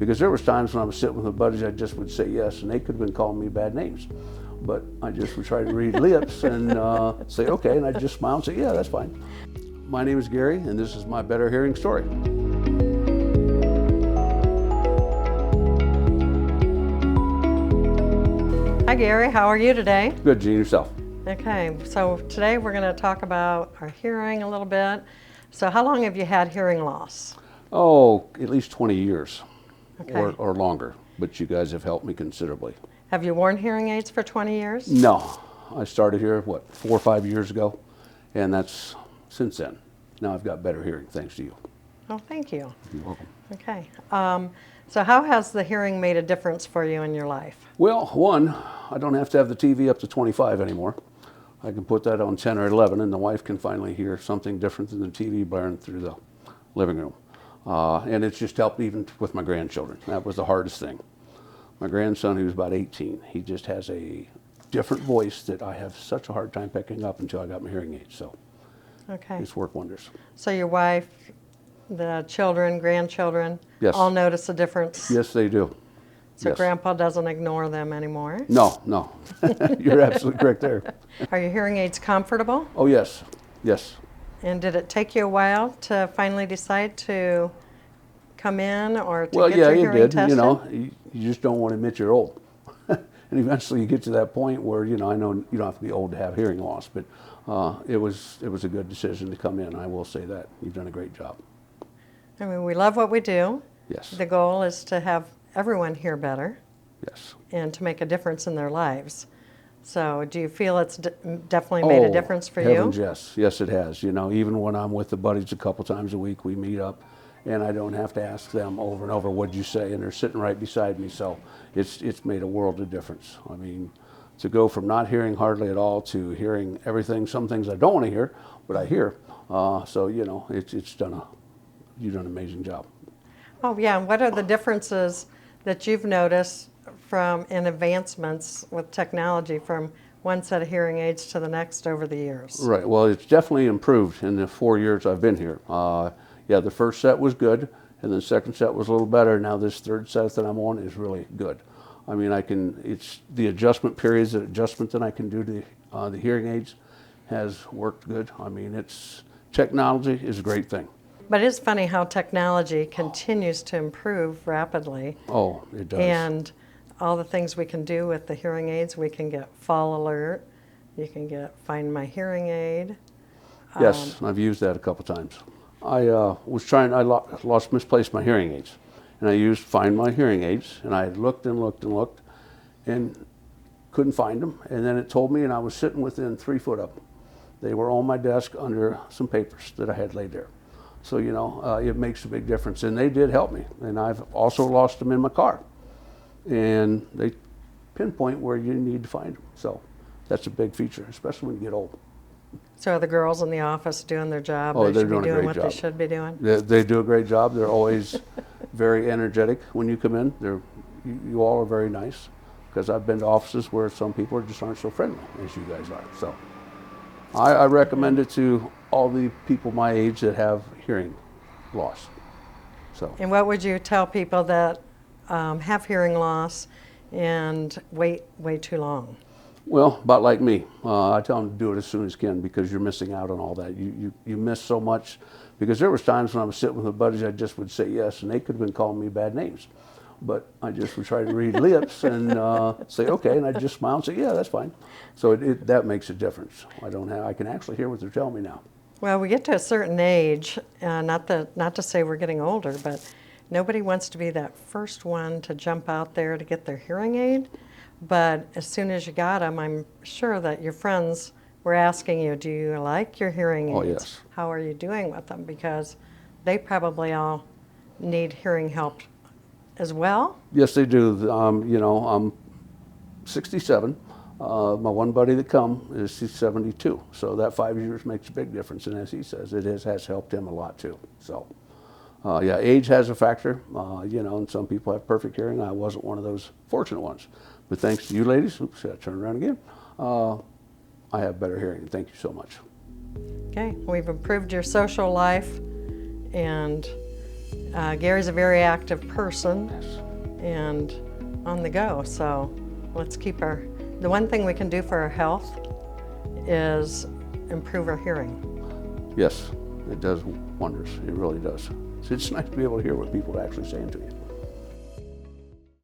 Because there was times when I was sitting with my buddies, I just would say yes, and they could have been calling me bad names. But I just would try to read lips and say, okay, and I'd just smile and say, yeah, that's fine. My name is Gary, and this is my Better Hearing story. Hi Gary, how are you today? Good, Gene, yourself? Okay, so today we're going to talk about our hearing a little bit. So how long have you had hearing loss? Oh, at least 20 years Okay. or longer, but you guys have helped me considerably. Have you worn hearing aids for 20 years? No, I started here, 4 or 5 years ago, and that's since then. Now I've got better hearing, thanks to you. Oh, thank you. You're welcome. Okay. So how has the hearing made a difference for you in your life? Well, one, I don't have to have the TV up to 25 anymore. I can put that on 10 or 11, and the wife can finally hear something different than the TV blaring through the living room. And it's just helped even with my grandchildren. That was the hardest thing. My grandson, who's about 18, he just has a different voice that I have such a hard time picking up until I got my hearing aids. So Okay. it's worked wonders. So your wife, the children, grandchildren, Yes. all notice a difference? Yes, they do. So Yes. Grandpa doesn't ignore them anymore? No. You're absolutely correct there. Are your hearing aids comfortable? Oh, yes. Yes. And did it take you a while to finally decide to come in or to Well, get yeah, your it hearing did. tested? You know, you just don't want to admit you're old. And eventually you get to that point where, I know you don't have to be old to have hearing loss, but it was a good decision to come in. I will say that. You've done a great job. I mean, we love what we do. Yes. The goal is to have everyone hear better Yes. and to make a difference in their lives. So do you feel it's definitely made a difference for heavens, you? yes. Yes, it has. Even when I'm with the buddies a couple times a week, we meet up, and I don't have to ask them over and over, what'd you say? And they're sitting right beside me. So it's made a world of difference. I mean, to go from not hearing hardly at all to hearing everything, some things I don't want to hear, but I hear. So, you've done an amazing job. Oh yeah, and what are the differences that you've noticed in advancements with technology from one set of hearing aids to the next over the years? Right. Well, it's definitely improved in the 4 years I've been here. The first set was good, and the second set was a little better. Now this third set that I'm on is really good. I mean, it's the adjustment periods, the adjustment that I can do to the hearing aids has worked good. I mean, technology is a great thing. But it's funny how technology continues to improve rapidly. Oh, it does. And all the things we can do with the hearing aids, we can get fall alert, you can get find my hearing aid. Yes, I've used that a couple times. I misplaced my hearing aids, and I used Find My Hearing Aids, and I looked and looked and looked, and couldn't find them. And then it told me, and I was sitting within 3 foot of them. They were on my desk under some papers that I had laid there. So, it makes a big difference, and they did help me. And I've also lost them in my car, and they pinpoint where you need to find them. So that's a big feature, especially when you get old. So are the girls in the office doing their job? Oh, They they're should be doing a doing great what job. they should be doing? They do a great job. They're always very energetic when you come in. You all are very nice, because I've been to offices where some people just aren't so friendly as you guys are. So I recommend it to all the people my age that have hearing loss. So. And what would you tell people that have hearing loss and wait way too long? Well, about like me. I tell them to do it as soon as you can, because you're missing out on all that. You miss so much, because there was times when I was sitting with my buddies, I just would say yes, and they could have been calling me bad names. But I just would try to read lips and say, okay, and I'd just smile and say, yeah, that's fine. So that makes a difference. I can actually hear what they're telling me now. Well, we get to a certain age, not to say we're getting older, but nobody wants to be that first one to jump out there to get their hearing aid. But as soon as you got them, I'm sure that your friends were asking you, do you like your hearing aids? Oh, yes. How are you doing with them? Because they probably all need hearing help as well. Yes, they do. I'm 67. My one buddy that he's 72. So that 5 years makes a big difference. And as he says, it has helped him a lot too. So, age has a factor. And some people have perfect hearing. I wasn't one of those fortunate ones. But thanks to you ladies, oops, I turn around again, I have better hearing. Thank you so much. Okay, we've improved your social life and Gary's a very active person Yes. and on the go, so let's keep the one thing we can do for our health is improve our hearing. Yes, it does wonders. It really does. So it's nice to be able to hear what people are actually saying to you.